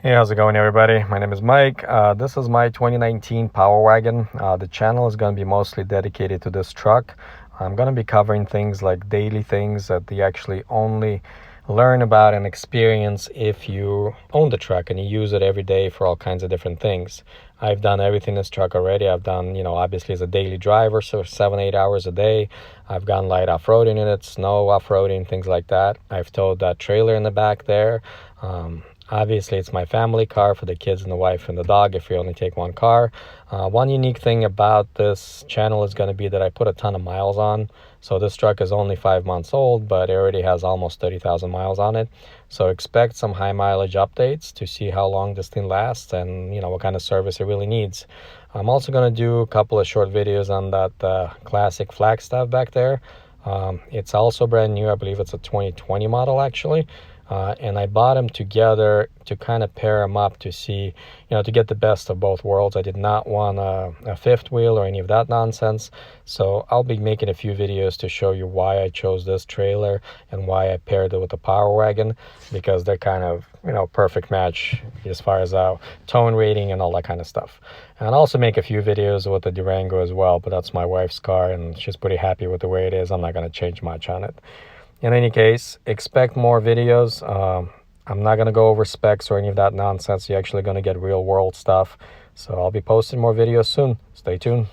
Hey, how's it going, everybody? My name is Mike. This is my 2019 Power Wagon. The channel is going to be mostly dedicated to this truck. I'm going to be covering things like daily things that you actually only learn about and experience if you own the truck and you use it every day for all kinds of different things. I've done everything in this truck already. I've done, obviously as a daily driver, so 7-8 hours a day. I've gone light off-roading in it, snow off-roading, things like that. I've towed that trailer in the back there. Obviously, it's my family car for the kids and the wife and the dog if we only take one car. One unique thing about this channel is going to be that I put a ton of miles on. So this truck is only 5 months old, but it already has almost 30,000 miles on it. So expect some high mileage updates to see how long this thing lasts and what kind of service it really needs. I'm also going to do a couple of short videos on that classic Flagstaff back there. It's also brand new. I believe it's a 2020 model actually. And I bought them together to kind of pair them up to see, to get the best of both worlds. I did not want a fifth wheel or any of that nonsense. So I'll be making a few videos to show you why I chose this trailer and why I paired it with the Power Wagon, because they're kind of, perfect match as far as towing rating and all that kind of stuff. And I'll also make a few videos with the Durango as well, but that's my wife's car and she's pretty happy with the way it is. I'm not going to change much on it. In any case, expect more videos. I'm not going to go over specs or any of that nonsense. You're actually going to get real world stuff. So I'll be posting more videos soon. Stay tuned.